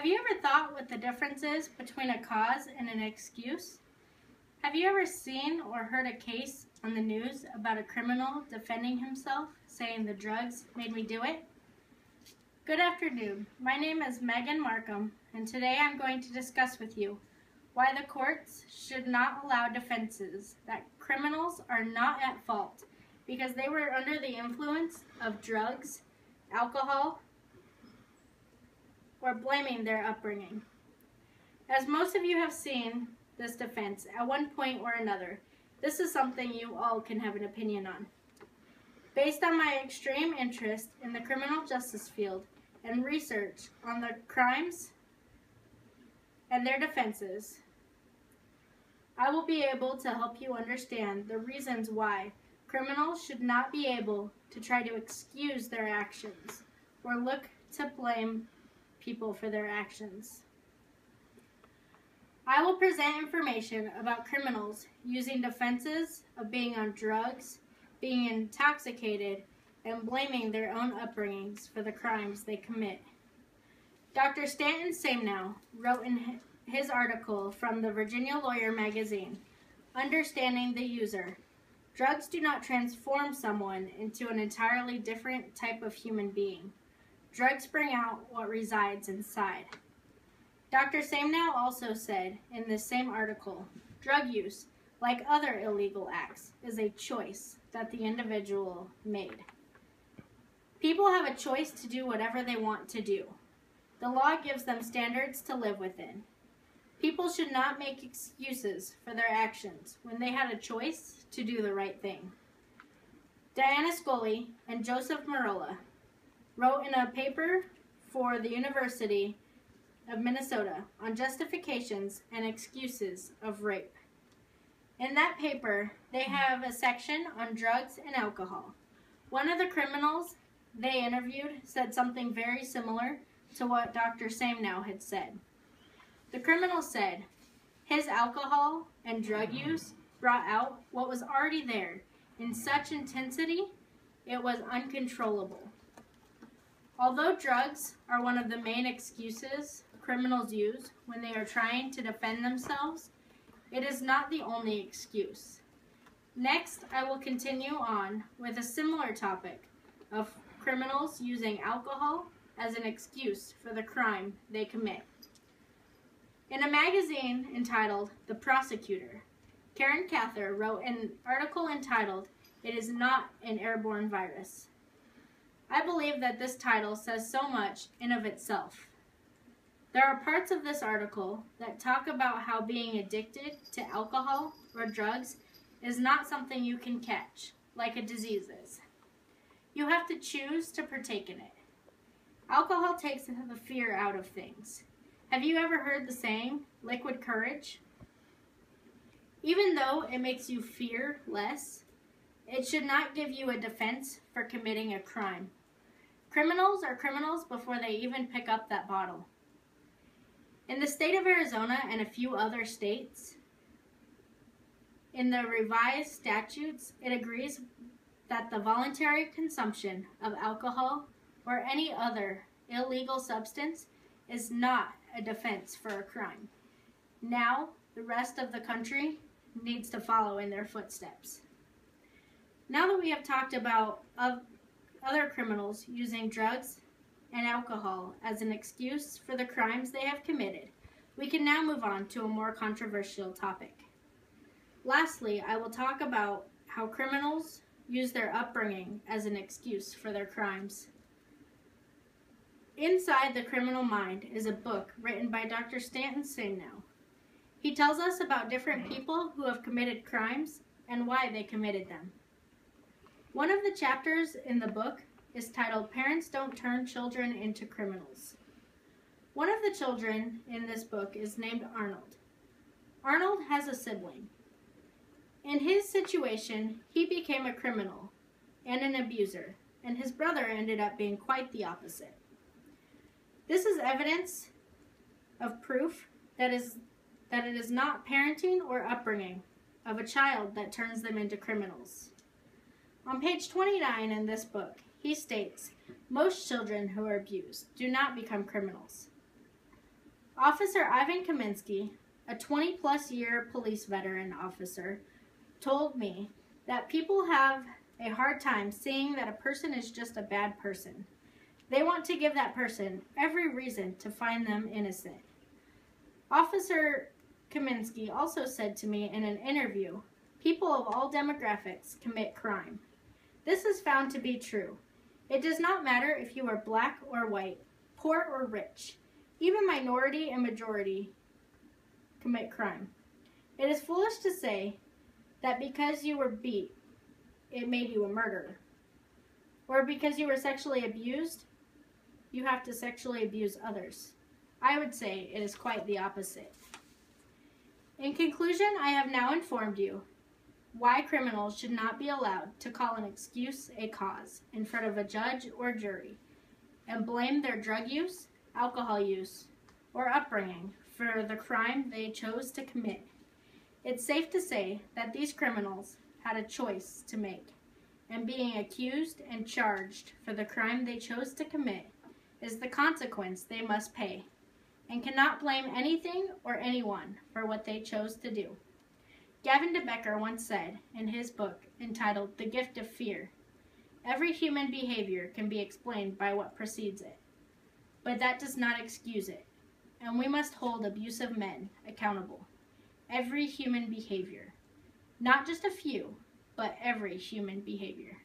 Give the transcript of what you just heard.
Have you ever thought what the difference is between a cause and an excuse? Have you ever seen or heard a case on the news about a criminal defending himself, saying the drugs made me do it? Good afternoon. My name is Meghan Marcum, and today I'm going to discuss with you why the courts should not allow defenses that criminals are not at fault because they were under the influence of drugs, alcohol, or blaming their upbringing. As most of you have seen this defense at one point or another, this is something you all can have an opinion on. Based on my extreme interest in the criminal justice field and research on the crimes and their defenses, I will be able to help you understand the reasons why criminals should not be able to try to excuse their actions or look to blame people for their actions. I will present information about criminals using defenses of being on drugs, being intoxicated, and blaming their own upbringings for the crimes they commit. Dr. Stanton Samenow wrote in his article from the Virginia Lawyer magazine, Understanding the User, drugs do not transform someone into an entirely different type of human being. Drugs bring out what resides inside. Dr. Samenow also said in this same article, drug use, like other illegal acts, is a choice that the individual made. People have a choice to do whatever they want to do. The law gives them standards to live within. People should not make excuses for their actions when they had a choice to do the right thing. Diana Scully and Joseph Merola wrote in a paper for the University of Minnesota on justifications and excuses of rape. In that paper, they have a section on drugs and alcohol. One of the criminals they interviewed said something very similar to what Dr. Samenow had said. The criminal said his alcohol and drug use brought out what was already there in such intensity it was uncontrollable. Although drugs are one of the main excuses criminals use when they are trying to defend themselves, it is not the only excuse. Next, I will continue on with a similar topic of criminals using alcohol as an excuse for the crime they commit. In a magazine entitled The Prosecutor, Karen Cather wrote an article entitled, "It is not an airborne virus." I believe that this title says so much in of itself. There are parts of this article that talk about how being addicted to alcohol or drugs is not something you can catch, like a disease is. You have to choose to partake in it. Alcohol takes the fear out of things. Have you ever heard the saying, liquid courage? Even though it makes you fear less, it should not give you a defense for committing a crime. Criminals are criminals before they even pick up that bottle. In the state of Arizona and a few other states, in the revised statutes, it agrees that the voluntary consumption of alcohol or any other illegal substance is not a defense for a crime. Now, the rest of the country needs to follow in their footsteps. Now that we have talked about other criminals using drugs and alcohol as an excuse for the crimes they have committed, we can now move on to a more controversial topic. Lastly, I will talk about how criminals use their upbringing as an excuse for their crimes. Inside the Criminal Mind is a book written by Dr. Stanton Samenow. He tells us about different people who have committed crimes and why they committed them. One of the chapters in the book is titled, Parents Don't Turn Children into Criminals. One of the children in this book is named Arnold. Arnold has a sibling. In his situation, he became a criminal and an abuser, and his brother ended up being quite the opposite. This is evidence of proof that it is not parenting or upbringing of a child that turns them into criminals. On page 29 in this book, he states, most children who are abused do not become criminals. Officer Ivan Kaminsky, a 20-plus year police veteran officer, told me that people have a hard time seeing that a person is just a bad person. They want to give that person every reason to find them innocent. Officer Kaminsky also said to me in an interview, people of all demographics commit crime. This is found to be true. It does not matter if you are black or white, poor or rich. Even minority and majority commit crime. It is foolish to say that because you were beat, it made you a murderer. Or because you were sexually abused, you have to sexually abuse others. I would say it is quite the opposite. In conclusion, I have now informed you why criminals should not be allowed to call an excuse a cause in front of a judge or jury and blame their drug use, alcohol use, or upbringing for the crime they chose to commit. It's safe to say that these criminals had a choice to make, and being accused and charged for the crime they chose to commit is the consequence they must pay, and cannot blame anything or anyone for what they chose to do. Gavin de Becker once said in his book entitled The Gift of Fear, "Every human behavior can be explained by what precedes it, but that does not excuse it, and we must hold abusive men accountable. Every human behavior, not just a few, but every human behavior."